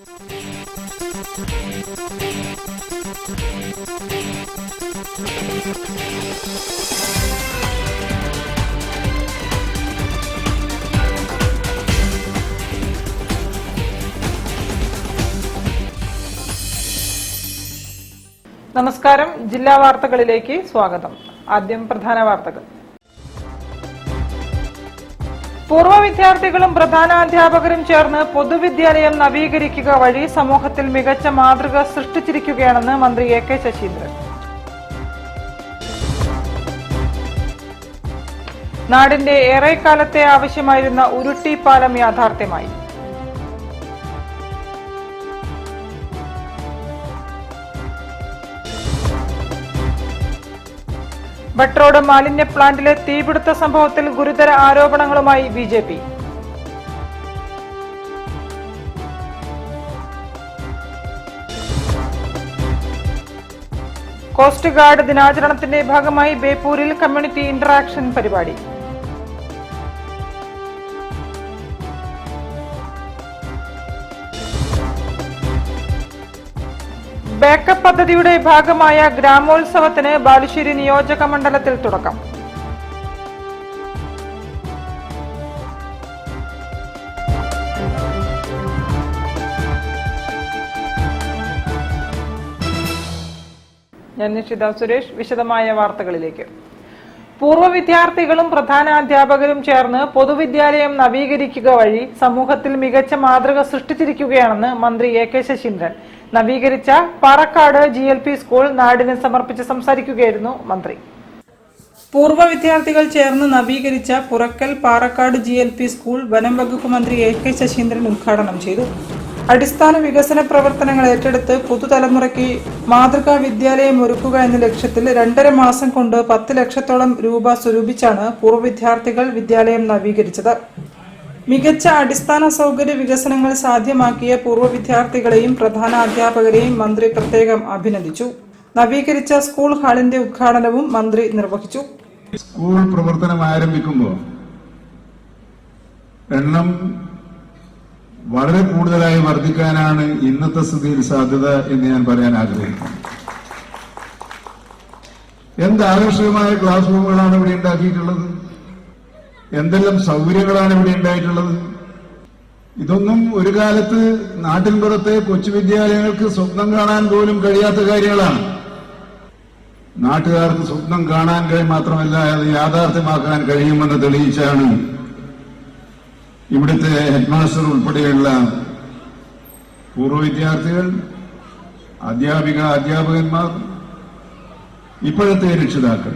നമസ്കാരം. ജില്ലാ വാർത്തകളിലേക്ക് സ്വാഗതം. ആദ്യം പ്രധാന വാർത്തകൾ. പൂർവ്വ വിദ്യാർത്ഥികളും പ്രധാനാധ്യാപകരും ചേർന്ന് പൊതുവിദ്യാലയം നവീകരിക്കുക വഴി സമൂഹത്തിൽ മികച്ച മാതൃക സൃഷ്ടിച്ചിരിക്കുകയാണെന്ന് മന്ത്രി എ കെ ശശീന്ദ്രൻ. നാടിന്റെ ഏറെക്കാലത്തെ ആവശ്യമായിരുന്ന ഉരുട്ടി പാലം യാഥാർത്ഥ്യമായി. ബട്രോഡ് മാലിന്യ പ്ലാന്റിലെ തീപിടുത്ത സംഭവത്തിൽ ഗുരുതര ആരോപണങ്ങളുമായി BJP. കോസ്റ്റ് ഗാർഡ് ദിനാചരണത്തിന്റെ ഭാഗമായി ബേപ്പൂരിൽ കമ്മ്യൂണിറ്റി ഇന്ററാക്ഷൻ പരിപാടി. ബേക്കപ്പ് പദ്ധതിയുടെ ഭാഗമായ ഗ്രാമോത്സവത്തിന് ബാലുശ്ശേരി നിയോജക മണ്ഡലത്തിൽ തുടക്കം. ഞാൻ നിഷിത സുരേഷ്. വിശദമായ വാർത്തകളിലേക്ക്. പൂർവ്വ വിദ്യാർത്ഥികളും പ്രധാനാധ്യാപകരും ചേർന്ന് പൊതുവിദ്യാലയം നവീകരിക്കുക വഴി സമൂഹത്തിൽ മികച്ച മാതൃക സൃഷ്ടിച്ചിരിക്കുകയാണെന്ന് മന്ത്രി എ കെ ശശീന്ദ്രൻ. നവീകരിച്ച പാറക്കാട് GLP സ്കൂൾ നാടിന് സമർപ്പിച്ച് സംസാരിക്കുകയായിരുന്നു മന്ത്രി. പൂർവ്വ വിദ്യാർത്ഥികൾ ചേർന്ന് നവീകരിച്ച പുറക്കൽ പാറക്കാട് GLP സ്കൂൾ വനം വകുപ്പ് മന്ത്രി എ കെ ശശീന്ദ്രൻ ഉദ്ഘാടനം ചെയ്തു. അടിസ്ഥാന വികസന പ്രവർത്തനങ്ങൾ ഏറ്റെടുത്ത് പുതുതലമുറയ്ക്ക് മാതൃകാ വിദ്യാലയം ഒരുക്കുക എന്ന ലക്ഷ്യത്തിൽ 2.5 മാസം കൊണ്ട് 10 ലക്ഷത്തോളം രൂപ സ്വരൂപിച്ചാണ് പൂർവ്വ വിദ്യാർത്ഥികൾ വിദ്യാലയം നവീകരിച്ചത്. മികച്ച അടിസ്ഥാന സൗകര്യ വികസനങ്ങൾ സാധ്യമാക്കിയ പൂർവ്വ വിദ്യാർത്ഥികളെയും പ്രധാന അധ്യാപകരെയും മന്ത്രി പ്രത്യേകം അഭിനന്ദിച്ചു. നവീകരിച്ച സ്കൂൾ ഹാളിന്റെ ഉദ്ഘാടനവും മന്ത്രി നിർവഹിച്ചു. സ്കൂൾ പ്രവർത്തനം ആരംഭിക്കുമ്പോൾ എണ്ണം വളരെ കൂടുതലായി വർദ്ധിക്കാനാണ് ഇന്നത്തെ സ്ഥിതിയിൽ സാധ്യത എന്ന് ഞാൻ പറയാൻ ആഗ്രഹിക്കുന്നു. എന്ത് ആകർഷകമായ ക്ലാസ് റൂമുകളാണ് ഇവിടെ ഉണ്ടാക്കിയിട്ടുള്ളത്, എന്തെല്ലാം സൗകര്യങ്ങളാണ് ഇവിടെ ഉണ്ടായിട്ടുള്ളത്. ഇതൊന്നും ഒരു കാലത്ത് നാട്ടിൻപുറത്തെ കൊച്ചു വിദ്യാലയങ്ങൾക്ക് സ്വപ്നം കാണാൻ പോലും കഴിയാത്ത കാര്യങ്ങളാണ്. നാട്ടുകാർക്ക് സ്വപ്നം കാണാൻ മാത്രമല്ല അത് യാഥാർത്ഥ്യമാക്കാൻ കഴിയുമെന്ന് തെളിയിച്ചാണ് ഇവിടുത്തെ ഹെഡ്മാസ്റ്റർ ഉൾപ്പെടെയുള്ള പൂർവ്വ വിദ്യാർത്ഥികൾ, അധ്യാപകന്മാർ, ഇപ്പോഴത്തെ രക്ഷിതാക്കൾ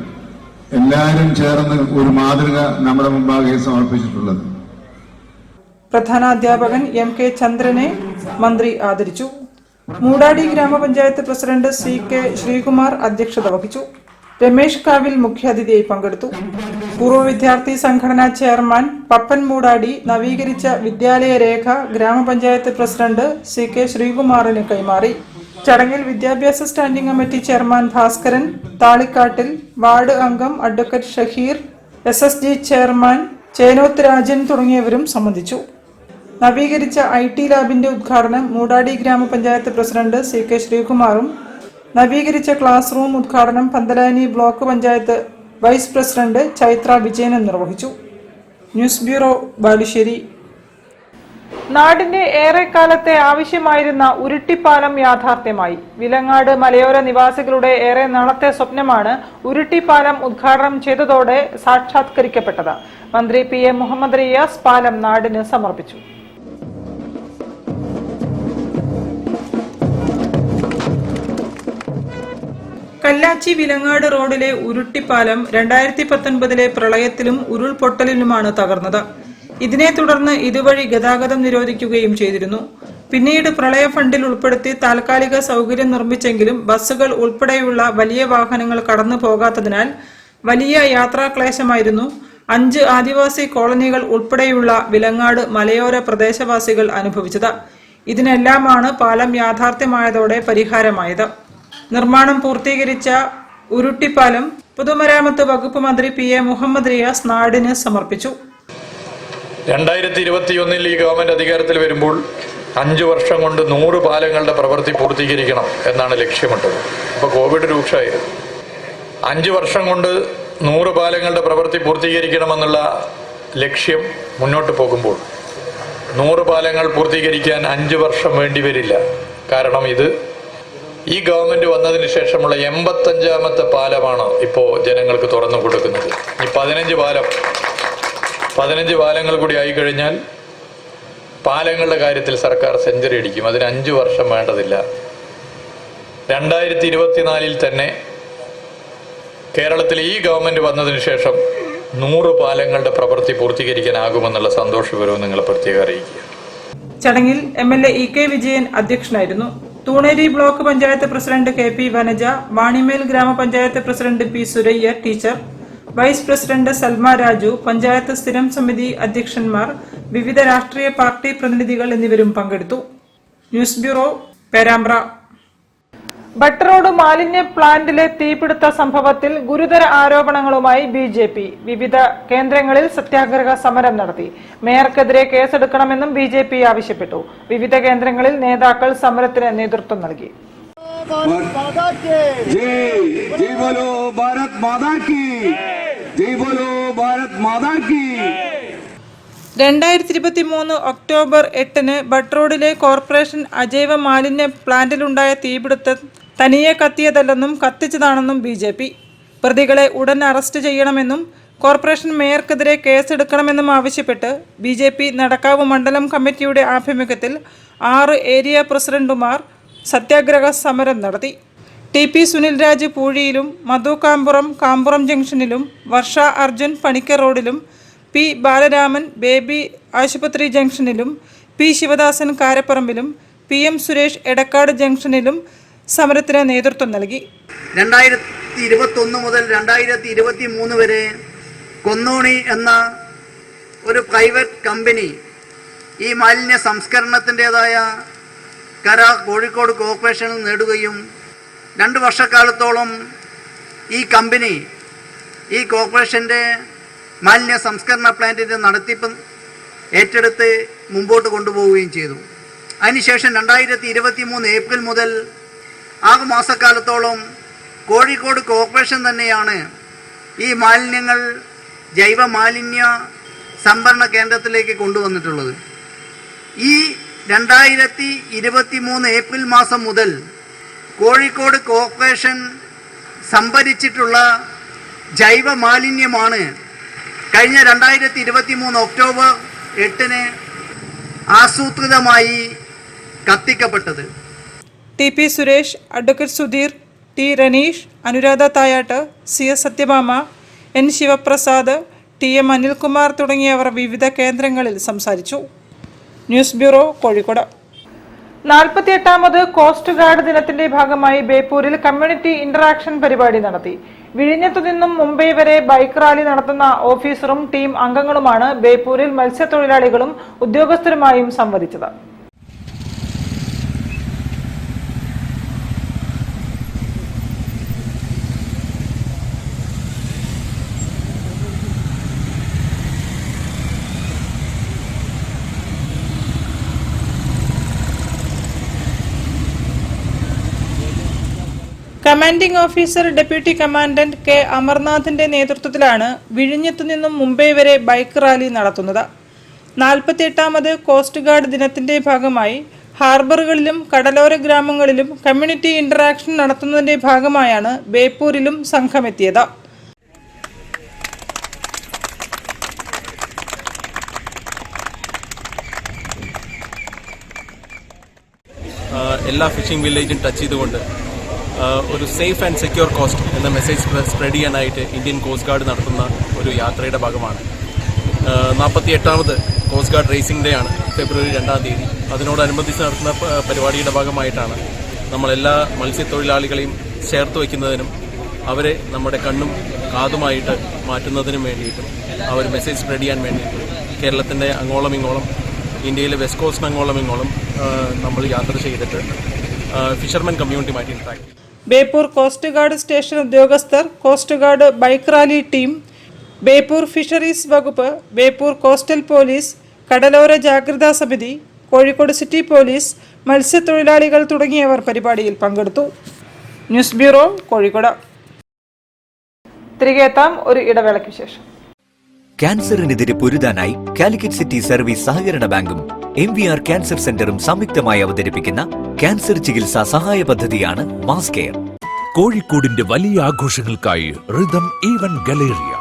എല്ലാവരും ചേർന്ന് ഒരു മാതൃക നമ്മുടെ മുമ്പാകെ സമർപ്പിച്ചിട്ടുള്ളത്. പ്രധാനാധ്യാപകൻ MK ചന്ദ്രനെ മന്ത്രി ആദരിച്ചു. മൂടാടി ഗ്രാമപഞ്ചായത്ത് പ്രസിഡന്റ് CK ശ്രീകുമാർ അധ്യക്ഷത വഹിച്ചു. രമേശ് കാവിൽ മുഖ്യാതിഥിയായി പങ്കെടുത്തു. പൂർവ്വ വിദ്യാർത്ഥി സംഘടനാ ചെയർമാൻ പപ്പൻ മൂടാടി നവീകരിച്ച വിദ്യാലയ രേഖ ഗ്രാമപഞ്ചായത്ത് പ്രസിഡന്റ് CK ശ്രീകുമാറിന് കൈമാറി. ചടങ്ങിൽ വിദ്യാഭ്യാസ standing committee chairman Bhaskaran Thalikkattil, ward അംഗം advocate Shaheer, SSG chairman Chenoth Rajan തുടങ്ങിയവരും സംബന്ധിച്ചു. നവീകരിച്ച IT ലാബിന്റെ ഉദ്ഘാടനം മൂടാടി ഗ്രാമപഞ്ചായത്ത് പ്രസിഡന്റ് CK ശ്രീകുമാറും നവീകരിച്ച ക്ലാസ് റൂം ഉദ്ഘാടനം Panthalayani block panchayat vice president Chaithra വിജയനും നിർവഹിച്ചു. News bureau, Balussery. നാടിന്റെ ഏറെക്കാലത്തെ ആവശ്യമായിരുന്ന ഉരുട്ടിപ്പാലം യാഥാർത്ഥ്യമായി. വിലങ്ങാട് മലയോര നിവാസികളുടെ ഏറെ നാളത്തെ സ്വപ്നമാണ് ഉരുട്ടിപ്പാലം ഉദ്ഘാടനം ചെയ്തതോടെ സാക്ഷാത്കരിക്കപ്പെട്ടത്. മന്ത്രി PM മുഹമ്മദ് റിയാസ് പാലം നാടിന് സമർപ്പിച്ചു. കല്ലാച്ചി വിലങ്ങാട് റോഡിലെ ഉരുട്ടിപ്പാലം 2019 പ്രളയത്തിലും ഉരുൾപൊട്ടലിലുമാണ് തകർന്നത്. ഇതിനെ തുടർന്ന് ഇതുവഴി ഗതാഗതം നിരോധിക്കുകയും ചെയ്തിരുന്നു. പിന്നീട് പ്രളയ ഫണ്ടിൽ ഉൾപ്പെടുത്തി താൽക്കാലിക സൗകര്യം നിർമ്മിച്ചെങ്കിലും ബസ്സുകൾ ഉൾപ്പെടെയുള്ള വലിയ വാഹനങ്ങൾ കടന്നു പോകാത്തതിനാൽ വലിയ യാത്രാക്ലേശമായിരുന്നു 5 ആദിവാസി കോളനികൾ ഉൾപ്പെടെയുള്ള വിലങ്ങാട് മലയോര പ്രദേശവാസികൾ അനുഭവിച്ചത്. ഇതിനെല്ലാമാണ് പാലം യാഥാർത്ഥ്യമായതോടെ പരിഹാരമായത്. നിർമ്മാണം പൂർത്തീകരിച്ച ഉരുട്ടിപ്പാലം പൊതുമരാമത്ത് വകുപ്പ് മന്ത്രി PM മുഹമ്മദ് റിയാസ് നാടിന് സമർപ്പിച്ചു. 2021 ഈ ഗവൺമെന്റ് അധികാരത്തിൽ വരുമ്പോൾ 5 വർഷം കൊണ്ട് 100 പാലങ്ങളുടെ പ്രവൃത്തി പൂർത്തീകരിക്കണം എന്നാണ് ലക്ഷ്യമിട്ടത്. ഇപ്പോൾ കോവിഡ് രൂക്ഷമായിരുന്നു. 5 വർഷം കൊണ്ട് 100 പാലങ്ങളുടെ പ്രവൃത്തി പൂർത്തീകരിക്കണമെന്നുള്ള ലക്ഷ്യം മുന്നോട്ട് പോകുമ്പോൾ 100 പാലങ്ങൾ പൂർത്തീകരിക്കാൻ 5 വർഷം വേണ്ടി വരില്ല. കാരണം ഈ ഗവൺമെന്റ് വന്നതിന് ശേഷമുള്ള 85ാമത്തെ പാലമാണ് ഇപ്പോൾ ജനങ്ങൾക്ക് തുറന്നു കൊടുക്കുന്നത്. ഈ 15 പാലങ്ങൾ കൂടി ആയിക്കഴിഞ്ഞാൽ പാലങ്ങളുടെ കാര്യത്തിൽ സർക്കാർ സെഞ്ചുറി അടിക്കും. അതിന് 5 വർഷം വേണ്ടതില്ല. 2024 തന്നെ കേരളത്തിൽ ഈ ഗവൺമെന്റ് വന്നതിന് ശേഷം 100 പാലങ്ങളുടെ പ്രവൃത്തി പൂർത്തീകരിക്കാനാകുമെന്നുള്ള സന്തോഷപരവും നിങ്ങൾ പ്രത്യേകം അറിയിക്കുക. ചടങ്ങിൽ MLA EK വിജയൻ അധ്യക്ഷനായിരുന്നു. Thuneri block panchayat president KP Vanaja, Vanimel ഗ്രാമപഞ്ചായത്ത് president P Surayya teacher, vice president Salma Raju, panchayat സ്ഥിരം സമിതി അധ്യക്ഷന്മാർ, വിവിധ രാഷ്ട്രീയ പാർട്ടി പ്രതിനിധികൾ എന്നിവരും പങ്കെടുത്തു. News bureau, Perambra. ബട്ടറോഡ് മാലിന്യ പ്ലാന്റിലെ തീപിടുത്ത സംഭവത്തിൽ ഗുരുതര ആരോപണങ്ങളുമായി BJP വിവിധ കേന്ദ്രങ്ങളിൽ സത്യാഗ്രഹ സമരം നടത്തി. മേയർക്കെതിരെ കേസെടുക്കണമെന്നും BJP ആവശ്യപ്പെട്ടു. വിവിധ കേന്ദ്രങ്ങളിൽ നേതാക്കൾ സമരത്തിന് നേതൃത്വം നൽകി. 2023 ഒക്ടോബർ 8 ബട്ടറോഡിലെ കോർപ്പറേഷൻ അജൈവ മാലിന്യ പ്ലാന്റിലുണ്ടായ തീപിടുത്തം തനിയെ കത്തിയതല്ലെന്നും കത്തിച്ചതാണെന്നും BJP. പ്രതികളെ ഉടൻ അറസ്റ്റ് ചെയ്യണമെന്നും കോർപ്പറേഷൻ മേയർക്കെതിരെ കേസെടുക്കണമെന്നും ആവശ്യപ്പെട്ട് BJP നടക്കാവ് മണ്ഡലം കമ്മിറ്റിയുടെ ആഭിമുഖ്യത്തിൽ 6 ഏരിയ പ്രസിഡന്റുമാർ സത്യാഗ്രഹ സമരം നടത്തി. TP സുനിൽ രാജ് പൂഴിയിലും, മധു കാമ്പുറം ജംഗ്ഷനിലും, വർഷ അർജുൻ പണിക്കർ റോഡിലും, P ബാലരാമൻ ബേബി ആശുപത്രി ജംഗ്ഷനിലും, P ശിവദാസൻ കാരപ്പറമ്പിലും, PM സുരേഷ് എടക്കാട് ജംഗ്ഷനിലും സമരത്തിന് നേതൃത്വം നൽകി. 2021 മുതൽ 2023 വരെ കൊന്നോണി എന്ന ഒരു പ്രൈവറ്റ് കമ്പനി ഈ മാലിന്യ സംസ്കരണത്തിൻ്റെതായ കരാർ കോഴിക്കോട് കോർപ്പറേഷനിൽ നേടുകയും 2 വർഷക്കാലത്തോളം ഈ കമ്പനി ഈ കോർപ്പറേഷൻ്റെ മാലിന്യ സംസ്കരണ പ്ലാന്റിൻ്റെ നടത്തിപ്പ് ഏറ്റെടുത്ത് മുമ്പോട്ട് കൊണ്ടുപോവുകയും ചെയ്തു. അതിനുശേഷം 2023 ഏപ്രിൽ മുതൽ 6 മാസക്കാലത്തോളം കോഴിക്കോട് കോർപ്പറേഷൻ തന്നെയാണ് ഈ മാലിന്യങ്ങൾ ജൈവ മാലിന്യ സംഭരണ കേന്ദ്രത്തിലേക്ക് കൊണ്ടുവന്നിട്ടുള്ളത്. ഈ 2023 ഏപ്രിൽ മാസം മുതൽ കോഴിക്കോട് കോർപ്പറേഷൻ സംഭരിച്ചിട്ടുള്ള ജൈവ മാലിന്യമാണ് കഴിഞ്ഞ 2023 ഒക്ടോബർ 8 ആസൂത്രിതമായി കത്തിക്കപ്പെട്ടത്. TP Suresh, advocate Sudheer, T Raneesh, Anuradha Thayat, CS Sathyabhama, N Sivaprasad, TM Anilkumar തുടങ്ങിയവർ വിവിധ കേന്ദ്രങ്ങളിൽ സംസാരിച്ചു. News bureau, Kozhikode. 48ാമത് കോസ്റ്റ് ഗാർഡ് ദിനത്തിന്റെ ഭാഗമായി ബേപ്പൂരിൽ കമ്മ്യൂണിറ്റി ഇന്ററാക്ഷൻ പരിപാടി നടത്തി. വിഴിഞ്ഞത്തു നിന്നും മുംബൈ വരെ ബൈക്ക് റാലി നടത്തുന്ന ഓഫീസറും ടീം അംഗങ്ങളുമാണ് ബേപ്പൂരിൽ മത്സ്യത്തൊഴിലാളികളും ഉദ്യോഗസ്ഥരുമായും സംവദിച്ചത്. Commanding officer deputy commandant K അമർനാഥിന്റെ നേതൃത്വത്തിലാണ് വിഴിഞ്ഞത്തു നിന്നും മുംബൈ വരെ ബൈക്ക് റാലി നടത്തുന്നത്. 48ാമത് കോസ്റ്റ് ഗാർഡ് ദിനത്തിന്റെ ഭാഗമായി ഹാർബറുകളിലും കടലോര ഗ്രാമങ്ങളിലും കമ്മ്യൂണിറ്റി ഇന്ററാക്ഷൻ നടത്തുന്നതിന്റെ ഭാഗമായാണ് ബേപ്പൂരിലും സംഘമെത്തിയത്. എല്ലാ ഫിഷിംഗ് വില്ലേജും ടച്ച് ചെയ്തുകൊണ്ട് ഒരു സേഫ് ആൻഡ് സെക്യൂർ കോസ്റ്റ് എന്ന മെസ്സേജ് സ്പ്രെഡ് ചെയ്യാനായിട്ട് ഇന്ത്യൻ കോസ്റ്റ് ഗാർഡ് നടത്തുന്ന ഒരു യാത്രയുടെ ഭാഗമാണ്. 48ാമത് കോസ്റ്റ് ഗാർഡ് റേസിംഗ് ഡേ ആണ് ഫെബ്രുവരി 2-ാം തീയതി. അതിനോടനുബന്ധിച്ച് നടത്തുന്ന പരിപാടിയുടെ ഭാഗമായിട്ടാണ് നമ്മളെല്ലാ മത്സ്യത്തൊഴിലാളികളെയും ചേർത്ത് വയ്ക്കുന്നതിനും അവരെ നമ്മുടെ കണ്ണും കാതുമായിട്ട് മാറ്റുന്നതിനും വേണ്ടിയിട്ടും ആ ഒരു മെസ്സേജ് സ്പ്രെഡ് ചെയ്യാൻ വേണ്ടിയിട്ട് കേരളത്തിൻ്റെ അങ്ങോളം ഇങ്ങോളം, ഇന്ത്യയിലെ വെസ്റ്റ് കോസ്റ്റിന് അങ്ങോളം ഇങ്ങോളം നമ്മൾ യാത്ര ചെയ്തിട്ട് ഫിഷർമെൻ കമ്മ്യൂണിറ്റിയുമായിട്ട് ഇൻട്രാക്ട് ചെയ്യും. ബേപ്പൂർ കോസ്റ്റ് ഗാർഡ് സ്റ്റേഷൻ ഉദ്യോഗസ്ഥർ, coast guard bike rally team, Beypore fisheries വകുപ്പ്, ബേപ്പൂർ കോസ്റ്റൽ പോലീസ്, കടലോര ജാഗ്രതാ സമിതി, കോഴിക്കോട് സിറ്റി പോലീസ്, മത്സ്യത്തൊഴിലാളികൾ തുടങ്ങിയവർ പരിപാടിയിൽ പങ്കെടുത്തു. News bureau, Kozhikode. തിരികെ എത്താം ഒരു ഇടവേളയ്ക്ക് ശേഷം. ക്യാൻസറിനെതിരെ പൊരുതാനായി കാലിക്കറ്റ് സിറ്റി സർവീസ് സഹകരണ ബാങ്കും MVR ക്യാൻസർ സെന്ററും സംയുക്തമായി അവതരിപ്പിക്കുന്ന ക്യാൻസർ ചികിത്സാ സഹായ പദ്ധതിയാണ് മാസ് കെയർ. കോഴിക്കോടിന്റെ വലിയ ആഘോഷങ്ങൾക്കായി റിതം ഈവന്റ് ഗലേറിയ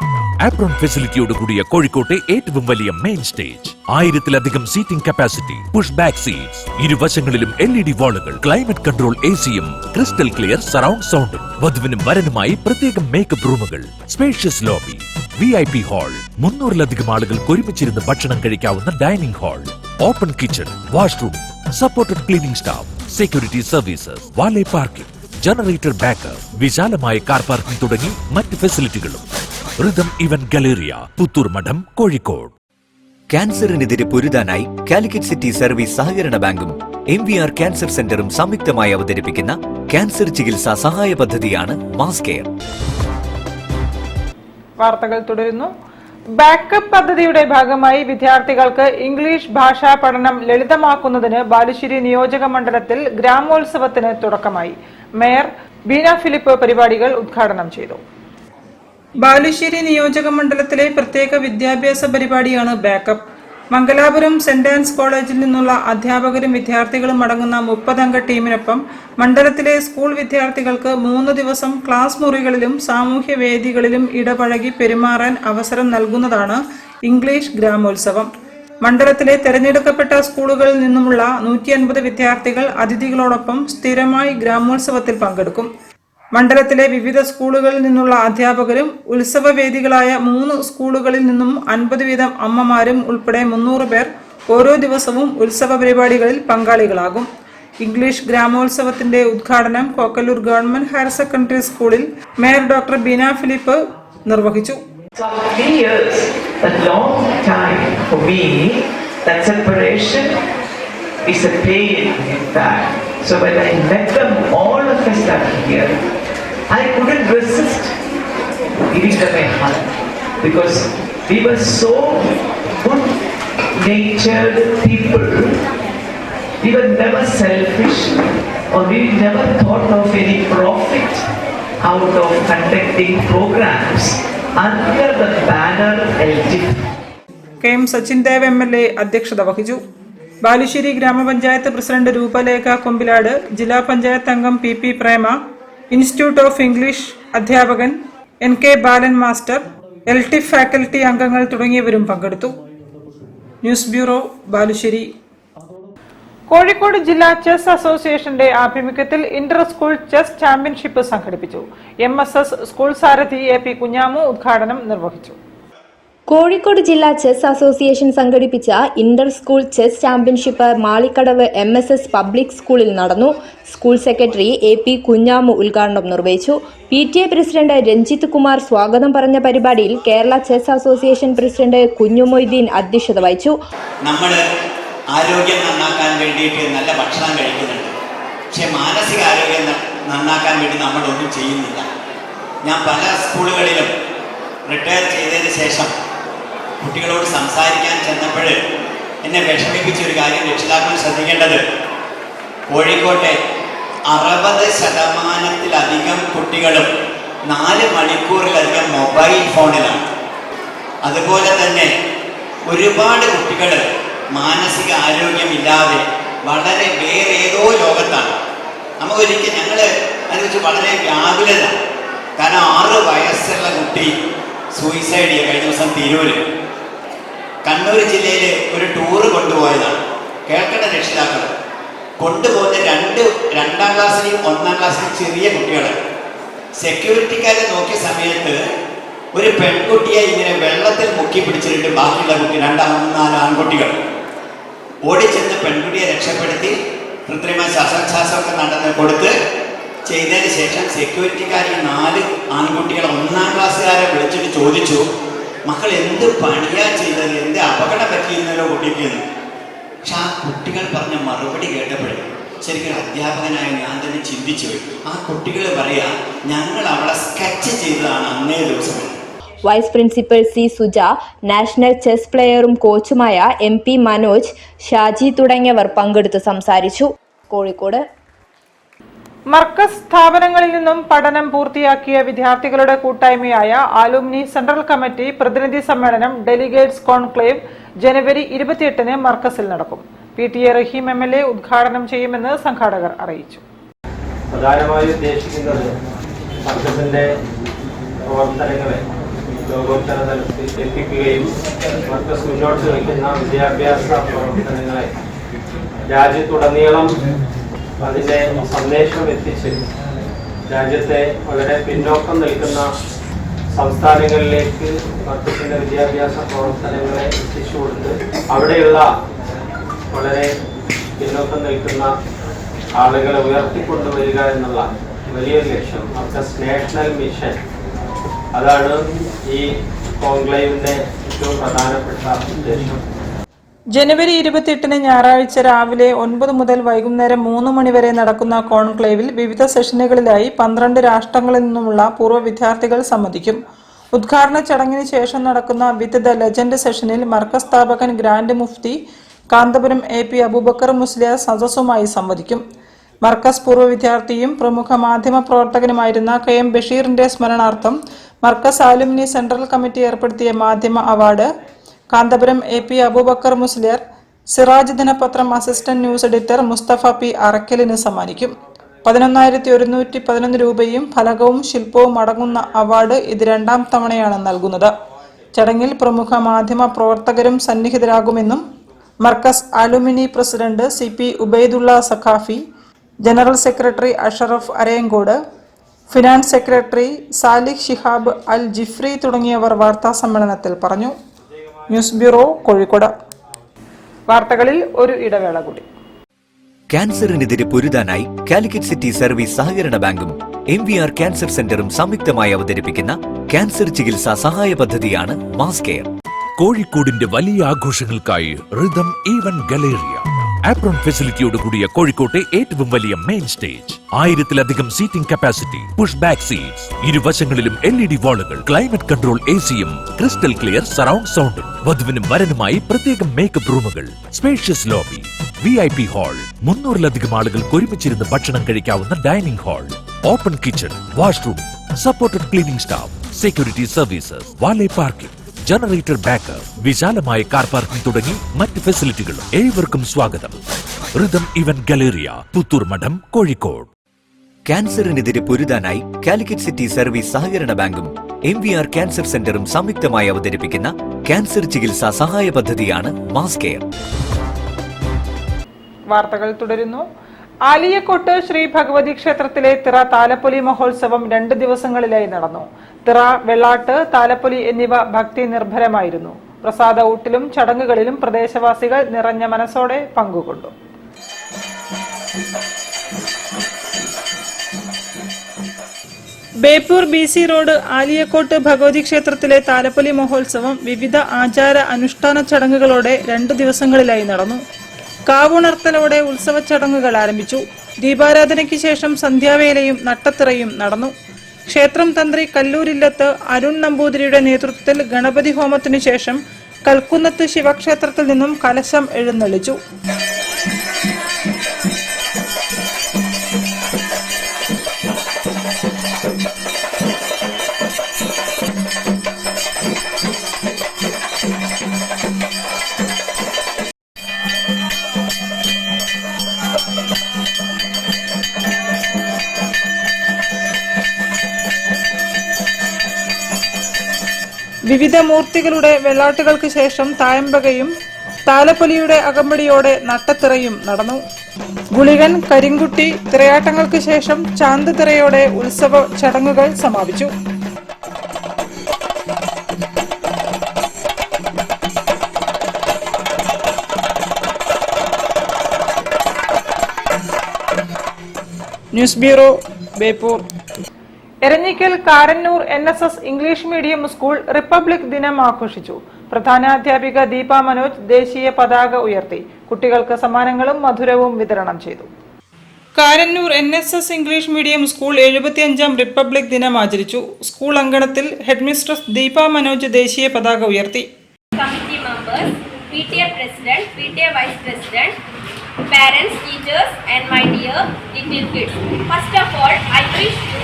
ആപ്രോൺ ഫെസിലിറ്റിയോട് കൂടിയ കോഴിക്കോട്ടെ ഏറ്റവും വലിയ മെയിൻ സ്റ്റേജ്, 1000-ലധികം seating capacity, push back seats, ഇരുവശങ്ങളിലും LED വാളുകൾ, ക്ലൈമറ്റ് കൺട്രോൾ AC-യും, ക്രിസ്റ്റൽ ക്ലിയർ സറൗണ്ട് സൗണ്ടും, വധുവിനും വരനുമായി പ്രത്യേകം മേക്കപ്പ് റൂമുകൾ, സ്പേഷ്യസ് ലോബി, VIP ഹാൾ, 300-ലധികം ആളുകൾക്ക് ഒരുമിച്ചിരുന്ന് ഭക്ഷണം കഴിക്കാവുന്ന dining hall, open kitchen, washroom, supported cleaning staff, security services, valet parking, generator backup, വിശാലമായ കാർ പാർക്കിംഗ് തുടങ്ങി മറ്റ് ഫെസിലിറ്റികളും. റിതം ഇവന്റ് ഗലേറിയ, പുത്തൂർ മഠം, കോഴിക്കോട്. ക്യാൻസറിനെതിരെ പൊരുതാനായി കാലിക്കറ്റ് സിറ്റി സർവീസ് സഹകരണ ബാങ്കും MVR ക്യാൻസർ സെന്ററും സംയുക്തമായി അവതരിപ്പിക്കുന്ന ക്യാൻസർ ചികിത്സാ സഹായ പദ്ധതിയാണ് മാസ് കെയർ. വാർത്തകൾ തുടരുന്നു. ബാക്കപ്പ് പദ്ധതിയുടെ ഭാഗമായി വിദ്യാർത്ഥികൾക്ക് ഇംഗ്ലീഷ് ഭാഷാ പഠനം ലളിതമാക്കുന്നതിന് ബാലുശ്ശേരി നിയോജക മണ്ഡലത്തിൽ ഗ്രാമോത്സവത്തിന് തുടക്കമായി. മേയർ ബീന ഫിലിപ്പ് പരിപാടികൾ ഉദ്ഘാടനം ചെയ്തു. ബാലുശ്ശേരി നിയോജക മണ്ഡലത്തിലെ പ്രത്യേക വിദ്യാഭ്യാസ പരിപാടിയാണ് ബാക്കപ്പ്. മംഗലാപുരം സെന്റ് ആൻസ് കോളേജിൽ നിന്നുള്ള അധ്യാപകരും വിദ്യാർത്ഥികളും അടങ്ങുന്ന 30-അംഗ ടീമിനൊപ്പം മണ്ഡലത്തിലെ സ്കൂൾ വിദ്യാർത്ഥികൾക്ക് 3 ദിവസം ക്ലാസ് മുറികളിലും സാമൂഹ്യ വേദികളിലും ഇടപഴകി പെരുമാറാൻ അവസരം നൽകുന്നതാണ് ഇംഗ്ലീഷ് ഗ്രാമോത്സവം. മണ്ഡലത്തിലെ തെരഞ്ഞെടുക്കപ്പെട്ട സ്കൂളുകളിൽ നിന്നുമുള്ള 150 വിദ്യാർത്ഥികൾ അതിഥികളോടൊപ്പം സ്ഥിരമായി ഗ്രാമോത്സവത്തിൽ പങ്കെടുക്കും. മണ്ഡലത്തിലെ വിവിധ സ്കൂളുകളിൽ നിന്നുള്ള അധ്യാപകരും ഉത്സവവേദികളായ 3 സ്കൂളുകളിൽ നിന്നും 50 വീതം അമ്മമാരും ഉൾപ്പെടെ 300 പേർ ഓരോ ദിവസവും ഉത്സവ പരിപാടികളിൽ പങ്കാളികളാകും. ഇംഗ്ലീഷ് ഗ്രാമോത്സവത്തിന്റെ ഉദ്ഘാടനം കോക്കല്ലൂർ ഗവൺമെന്റ് ഹയർ സെക്കൻഡറി സ്കൂളിൽ മേയർ ഡോക്ടർ ബീന ഫിലിപ്പ് നിർവഹിച്ചു. After 3 years, a long time for me, that separation is a pain in fact. So when I met them, all of us that here, I couldn't resist giving them a hug because we were so good-natured people. We were never selfish or we never thought of any profit out of conducting programs under the banner LTIP. KM Sachin Dev MLA അധ്യക്ഷത വഹിച്ചു. ബാലുശ്ശേരി ഗ്രാമപഞ്ചായത്ത് president Roopalekha Kombilad, ജില്ലാ പഞ്ചായത്ത് അംഗം PP Prema, institute of English അധ്യാപകൻ NK ബാലൻ master, LTIP faculty അംഗങ്ങൾ തുടങ്ങിയവരും പങ്കെടുത്തു. News bureau, Balussery. Kozhikode ജില്ലാ ചെസ് അസോസിയേഷന്റെ ആഭിമുഖ്യത്തിൽ ഇന്റർ സ്കൂൾ ചെസ് ചാമ്പ്യൻഷിപ്പ് സംഘടിപ്പിച്ചു. MSS സ്കൂൾ സാരഥി AP കുഞ്ഞാമു ഉദ്ഘാടനം നിർവഹിച്ചു. കോഴിക്കോട് ജില്ലാ ചെസ് അസോസിയേഷൻ സംഘടിപ്പിച്ച Inter school chess championship Malikkadavu MSS public സ്കൂളിൽ നടന്നു. സ്കൂൾ സെക്രട്ടറി AP കുഞ്ഞാമു ഉദ്ഘാടനം നിർവഹിച്ചു. PTA പ്രസിഡന്റ് രഞ്ജിത്ത് കുമാർ സ്വാഗതം പറഞ്ഞ പരിപാടിയിൽ Kerala chess association president Kunjumoideen അധ്യക്ഷത വഹിച്ചു. നമ്മൾ ആരോഗ്യം നന്നാക്കാൻ വേണ്ടിയിട്ട് നല്ല ഭക്ഷണം കഴിക്കുന്നുണ്ട്, പക്ഷെ മാനസിക ആരോഗ്യം നന്നാക്കാൻ വേണ്ടി നമ്മളൊന്നും ചെയ്യുന്നില്ല. ഞാൻ പല സ്കൂളുകളിലും റിട്ടയർ ചെയ്തതിന് ശേഷം കുട്ടികളോട് സംസാരിക്കാൻ ചെന്നപ്പോൾ എന്നെ വിഷമിപ്പിച്ച ഒരു കാര്യം രക്ഷിതാക്കൾ ശ്രദ്ധിക്കേണ്ടത്, കോഴിക്കോട്ടെ 60% കുട്ടികളും 4 മണിക്കൂറിലധികം മൊബൈൽ ഫോണിലാണ്. അതുപോലെ തന്നെ ഒരുപാട് കുട്ടികൾ മാനസിക ആരോഗ്യമില്ലാതെ വളരെ വേറെ ഏതോ ലോകത്താണ്. നമുക്കൊരിക്കൽ ഞങ്ങൾ അതിനെക്കുറിച്ച് വളരെ വ്യാകുലരാണ്. കാരണം 6 വയസ്സുള്ള കുട്ടി സൂയിസൈഡ് ചെയ്യുക കഴിഞ്ഞ ദിവസം തിരൂര് കണ്ണൂർ ജില്ലയിൽ ഒരു ടൂറ് കൊണ്ടുപോയതാണ്. കേൾക്കേണ്ട രക്ഷിതാക്കൾ കൊണ്ടുപോകുന്ന 2ാം ക്ലാസ്സിലെയും 1ാം ക്ലാസ്സിലെയും ചെറിയ കുട്ടികൾ സെക്യൂരിറ്റിക്കാരെ നോക്കിയ സമയത്ത് ഒരു പെൺകുട്ടിയെ ഇങ്ങനെ വെള്ളത്തിൽ മുക്കി പിടിച്ചിട്ട് ബാക്കിയുള്ള കുട്ടി 2-4 ആൺകുട്ടികൾ ഓടിച്ചെന്ന് പെൺകുട്ടിയെ രക്ഷപ്പെടുത്തി കൃത്രിമ ശ്വാസോച്ഛ്വാസമൊക്കെ നടന്ന് കൊടുത്ത് ചെയ്തതിന് ശേഷം സെക്യൂരിറ്റിക്കാർ ഈ 4 ആൺകുട്ടികളെ 1ാം ക്ലാസ്സുകാരെ വിളിച്ചിട്ട് ചോദിച്ചു, മക്കൾ എന്ത് പണിയാ ചെയ്തത്, എന്ത് അപകടം പറ്റിയിരുന്നല്ലോ കുട്ടിക്ക് എന്ന്. പക്ഷെ ആ കുട്ടികൾ പറഞ്ഞ മറുപടി കേട്ടപ്പോഴേ ശരിക്കും അധ്യാപകനായ ഞാൻ തന്നെ ചിന്തിച്ചു പോയി. ആ കുട്ടികൾ പറയാ, ഞങ്ങൾ അവളെ സ്കെച്ച് ചെയ്തതാണ് അന്നേ ദിവസം. Vice principal C Suja, national chess പ്ലെയറും കോച്ചുമായ MP മനോജ്, ഷാജി തുടങ്ങിയവർ പങ്കെടുത്ത് സംസാരിച്ചു. കോഴിക്കോട് മർക്കസ് സ്ഥാപനങ്ങളിൽ നിന്നും പഠനം പൂർത്തിയാക്കിയ വിദ്യാർത്ഥികളുടെ കൂട്ടായ്മയായ ആലുമിനി സെൻട്രൽ കമ്മിറ്റി പ്രതിനിധി സമ്മേളനം ഡെലിഗേറ്റ്സ് കോൺക്ലേവ് ജനുവരി 28-ന് മർക്കസിൽ നടക്കും. PTA റഹീം MLA ഉദ്ഘാടനം ചെയ്യുമെന്ന് സംഘാടകർ അറിയിച്ചു. പ്രധാനമായും ഉദ്ദേശിക്കുന്നത് മർക്കസിന്റെ പ്രവർത്തനങ്ങളെ ലോകോത്തര തലത്തിൽ എത്തിക്കുകയും മർക്കസ് മുന്നോട്ട് വയ്ക്കുന്ന വിദ്യാഭ്യാസ പ്രവർത്തനങ്ങളെ രാജ്യത്തുടനീളം അതിന്റെ സന്ദേശം എത്തിച്ച് രാജ്യത്തെ വളരെ പിന്നോക്കം നിൽക്കുന്ന സംസ്ഥാനങ്ങളിലേക്ക് മർക്കസിന്റെ വിദ്യാഭ്യാസ പ്രവർത്തനങ്ങളെ എത്തിച്ചുകൊണ്ട് അവിടെയുള്ള വളരെ പിന്നോക്കം നിൽക്കുന്ന ആളുകളെ ഉയർത്തിക്കൊണ്ടുവരിക എന്നുള്ള വലിയൊരു ലക്ഷ്യം, മർക്കസ് നാഷണൽ മിഷൻ, അതാണ് ഈ കോൺക്ലേവിന്റെ ഏറ്റവും പ്രധാനപ്പെട്ട ഉദ്ദേശം. ജനുവരി 28-ന് ഞായറാഴ്ച രാവിലെ 9 മുതൽ വൈകുന്നേരം 3 മണി വരെ നടക്കുന്ന കോൺക്ലേവിൽ വിവിധ സെഷനുകളിലായി 12 രാഷ്ട്രങ്ങളിൽ നിന്നുമുള്ള പൂർവ്വ വിദ്യാർത്ഥികൾ സംബന്ധിക്കും. ഉദ്ഘാടന ചടങ്ങിന് ശേഷം നടക്കുന്ന വിത്ത് ദ ലെജൻഡ് സെഷനിൽ മർക്കസ് സ്ഥാപകൻ grand mufti Kanthapuram AP Aboobacker Musliyar സദസ്സുമായി സംവദിക്കും. മർക്കസ് പൂർവ്വ വിദ്യാർത്ഥിയും പ്രമുഖ മാധ്യമ പ്രവർത്തകനുമായിരുന്ന KM ബഷീറിന്റെ സ്മരണാർത്ഥം മർക്കസ് ആലുമിനി സെൻട്രൽ കമ്മിറ്റി ഏർപ്പെടുത്തിയ മാധ്യമ അവാർഡ് കാന്തപുരം AP അബൂബക്കർ മുസ്ലിയാർ, സിറാജ് ദിനപത്രം assistant news editor Musthafa P അറക്കലിന് സമ്മാനിക്കും. 11,111 രൂപയും ഫലകവും ശില്പവും അടങ്ങുന്ന അവാർഡ് ഇത് 2ാം തവണയാണ് നൽകുന്നത്. ചടങ്ങിൽ പ്രമുഖ മാധ്യമ പ്രവർത്തകരും സന്നിഹിതരാകുമെന്നും Markaz alumni president CP Ubaidulla Saqafi, general secretary Ashraf Arayankode, finance secretary Salih Shihab Al Jifri തുടങ്ങിയവർ വാർത്താ സമ്മേളനത്തിൽ പറഞ്ഞു. News bureau, Kozhikode. വാർത്തകളിൽ ഒരു ഇടവേള കൂടി. ക്യാൻസറിനെതിരെ പൊരുതാനായി കാലിക്കറ്റ് സിറ്റി സർവീസ് സഹകരണ ബാങ്കും MVR ക്യാൻസർ സെന്ററും സംയുക്തമായി അവതരിപ്പിക്കുന്ന ക്യാൻസർ ചികിത്സാ സഹായ പദ്ധതിയാണ് മാസ് കെയർ. കോഴിക്കോടിന്റെ വലിയ ആഘോഷങ്ങൾക്കായി റിതം ഈവന്റ് ഗലേറിയ ആപ്രോൺ ഫെസിലിറ്റിയോട് കൂടിയ കോഴിക്കോട്ടെ ഏറ്റവും വലിയ മെയിൻ സ്റ്റേജ്, 1000-ലധികം seating capacity, push back seats, ഇരുവശങ്ങളിലും LED വാളുകൾ, ക്ലൈമറ്റ് കൺട്രോൾ ACയും, ക്രിസ്റ്റൽ ക്ലിയർ സറൗണ്ട് സൗണ്ടും, വധുവിനും വരനുമായി പ്രത്യേകം മേക്കപ്പ് റൂമുകൾ, സ്പേഷ്യസ് ലോബി, VIP ഹാൾ, 300-ലധികം ആളുകൾക്ക് ഒരുമിച്ചിരുന്ന് ഭക്ഷണം കഴിക്കാവുന്ന dining hall, open kitchen, washroom, supported cleaning staff, security services, valet parking, generator backup, വിശാലമായ കാർ പാർക്കിംഗ് തുടങ്ങി മറ്റ് ഫെസിലിറ്റികളും. ഏവർക്കും സ്വാഗതം. റിതം ഇവന്റ് ഗലേറിയ, പുത്തൂർ മഠം, കോഴിക്കോട്. ക്യാൻസറിനെതിരെ പൊരുതാനായി കാലിക്കറ്റ് സിറ്റി സർവീസ് സഹകരണ ബാങ്കും MVR ക്യാൻസർ സെന്ററും സംയുക്തമായി അവതരിപ്പിക്കുന്ന ക്യാൻസർ ചികിത്സാ സഹായ പദ്ധതിയാണ് മാസ് കെയർ. വാർത്തകൾ തുടരുന്നു. ആലിയക്കോട്ട് ശ്രീ ഭഗവതി ക്ഷേത്രത്തിലെ തിറ താലപ്പൊലി മഹോത്സവം 2 ദിവസങ്ങളിലായി നടന്നു. തിറ, വെള്ളാട്ട്, താലപ്പൊലി എന്നിവ ഭക്തി നിർഭരമായിരുന്നു. പ്രസാദ ഊട്ടിലും ചടങ്ങുകളിലും പ്രദേശവാസികൾ നിറഞ്ഞ മനസ്സോടെ പങ്കുകൊണ്ടു. ബേപ്പൂർ BC റോഡ് ആലിയക്കോട്ട് ഭഗവതി ക്ഷേത്രത്തിലെ താലപ്പൊലി മഹോത്സവം വിവിധ ആചാര അനുഷ്ഠാന ചടങ്ങുകളോടെ 2 ദിവസങ്ങളിലായി നടന്നു. കാവുണർത്തലോടെ ഉത്സവ ചടങ്ങുകൾ ആരംഭിച്ചു. ദീപാരാധനയ്ക്ക് ശേഷം സന്ധ്യാവേലയും നട്ടത്തിറയും നടന്നു. ക്ഷേത്രം തന്ത്രി കല്ലൂരില്ലത്ത് അരുൺ നമ്പൂതിരിയുടെ നേതൃത്വത്തിൽ ഗണപതി ഹോമത്തിനു ശേഷം കൽക്കുന്നത്ത് ശിവക്ഷേത്രത്തിൽ നിന്നും കലശം എഴുന്നള്ളിച്ചു. വിവിധ മൂർത്തികളുടെ വെള്ളാട്ടുകൾക്ക് ശേഷം തായമ്പകയും താലപ്പൊലിയുടെ അകമ്പടിയോടെ നട്ടത്തിറയും നടന്നു. ഗുളികൻ, കരിങ്കുട്ടി തിറയാട്ടങ്ങൾക്ക് ശേഷം ചാന്ത് തിറയോടെ ഉത്സവ ചടങ്ങുകൾ സമാപിച്ചു. News bureau, Beypore. Eranhikkal Karannur NSS English medium school republic ദിനം ആഘോഷിച്ചു. പ്രധാനാധ്യാപിക ദീപ മനോജ് ദേശീയ പതാക ഉയർത്തി. കുട്ടികൾക്ക് സമ്മാനങ്ങളും മധുരവും വിതരണം ചെയ്തു. Karannur NSS English medium school 75ാം republic ദിനം ആചരിച്ചു. സ്കൂൾ അങ്കണത്തിൽ ഹെഡ്മിസ്ട്രസ് ദീപ മനോജ് ദേശീയ പതാക ഉയർത്തി. Committee members, PTA President, PTA Vice President, parents, teachers and my dear little kids. First of all, I wish you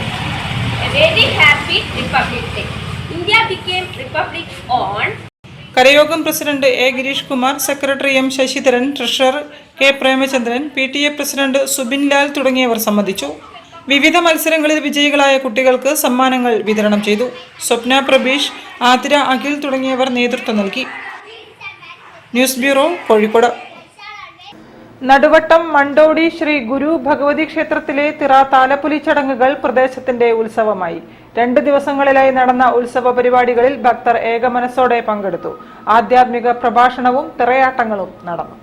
a very happy Republic Day. India became Republic on Karayogam president A. Girish Kumar, secretary M. Sasidharan, treasurer K. Premachandran, PTA president Subin Lal തുടങ്ങിയവർ സംബന്ധിച്ചു. വിവിധ മത്സരങ്ങളിൽ വിജയികളായ കുട്ടികൾക്ക് സമ്മാനങ്ങൾ വിതരണം ചെയ്തു. സ്വപ്ന പ്രബീഷ്, ആതിര അഖിൽ തുടങ്ങിയവർ നേതൃത്വം നൽകി. News bureau, Kozhikode. നടുവട്ടം മണ്ടോടി ശ്രീ ഗുരു ഭഗവതി ക്ഷേത്രത്തിലെ തിറ താലപ്പൊലി ചടങ്ങുകൾ പ്രദേശത്തിന്റെ ഉത്സവമായി. 2 ദിവസങ്ങളിലായി നടന്ന ഉത്സവ പരിപാടികളിൽ ഭക്തർ ഏകമനസ്സോടെ പങ്കെടുത്തു. ആധ്യാത്മിക പ്രഭാഷണവും തിറയാട്ടങ്ങളും നടന്നു.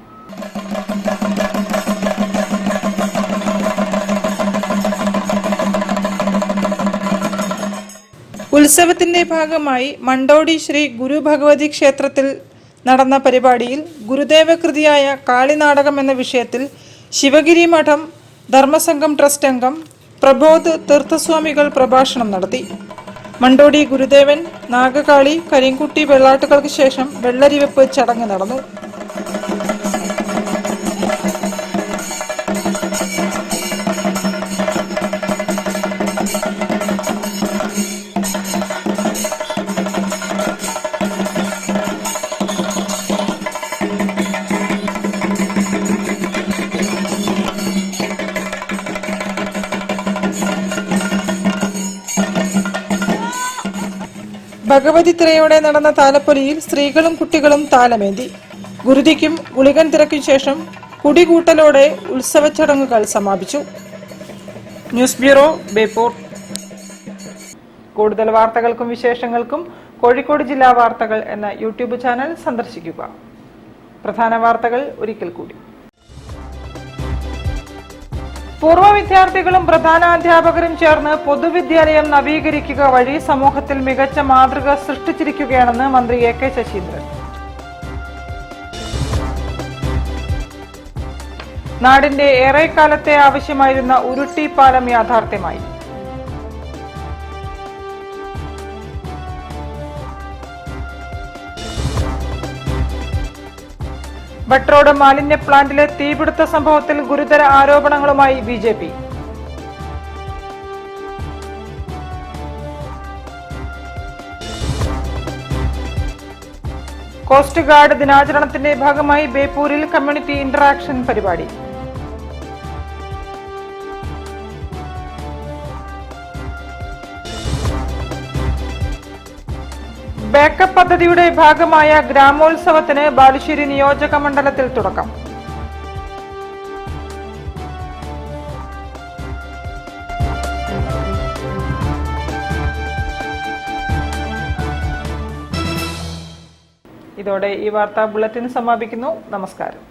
ഉത്സവത്തിന്റെ ഭാഗമായി മണ്ടോടി ശ്രീ ഗുരു ഭഗവതി ക്ഷേത്രത്തിൽ നടന്ന പരിപാടിയിൽ ഗുരുദേവകൃതിയായ കാളിനാടകം എന്ന വിഷയത്തിൽ ശിവഗിരി മഠം ധർമ്മസംഘം ട്രസ്റ്റ് അംഗം പ്രബോധ് തീർത്ഥസ്വാമികൾ പ്രഭാഷണം നടത്തി. മണ്ടോടി ഗുരുദേവൻ, നാഗകാളി, കരിങ്കുട്ടി വെള്ളാട്ടുകൾക്ക് ശേഷം വെള്ളരിവെപ്പ് ചടങ്ങ് നടന്നു. ഭഗവതി തിറയോടെ നടന്ന താലപ്പൊലിയിൽ സ്ത്രീകളും കുട്ടികളും താലമേന്തി. ഗുരുതിക്കും ഗുളികൻ തിറയ്ക്കും ശേഷം കുടികൂട്ടലോടെ ഉത്സവ ചടങ്ങുകൾ സമാപിച്ചു. News bureau, Beypore. കൂടുതൽ വാർത്തകൾക്കും വിശേഷങ്ങൾക്കും കോഴിക്കോട് ജില്ലാ വാർത്തകൾ എന്ന യൂട്യൂബ് ചാനൽ സന്ദർശിക്കുക. പ്രധാന വാർത്തകൾ ഒരിക്കൽ കൂടി. പൂർവ്വ വിദ്യാർത്ഥികളും പ്രധാനാധ്യാപകരും ചേർന്ന് പൊതുവിദ്യാലയം നവീകരിക്കുക വഴി സമൂഹത്തിൽ മികച്ച മാതൃക സൃഷ്ടിച്ചിരിക്കുകയാണെന്ന് മന്ത്രി A.K. ശശീന്ദ്രൻ. നാടിന്റെ ഏറെക്കാലത്തെ ആവശ്യമായിരുന്ന ഉരുട്ടി പാലം യാഥാർത്ഥ്യമായി. ബട്രോഡ് മാലിന്യ പ്ലാന്റിലെ തീപിടുത്ത സംഭവത്തിൽ ഗുരുതര ആരോപണങ്ങളുമായി BJP. കോസ്റ്റ് ഗാർഡ് ദിനാചരണത്തിന്റെ ഭാഗമായി ബേപ്പൂരിൽ കമ്മ്യൂണിറ്റി ഇന്ററാക്ഷൻ പരിപാടി. ബാക്കപ്പ് പദ്ധതിയുടെ ഭാഗമായ ഗ്രാമോത്സവത്തിന് ബാലുശ്ശേരി നിയോജക മണ്ഡലത്തിൽ തുടക്കം. ഇതോടെ ഈ വാർത്താ ബുള്ളറ്റിൻ സമാപിക്കുന്നു. നമസ്കാരം.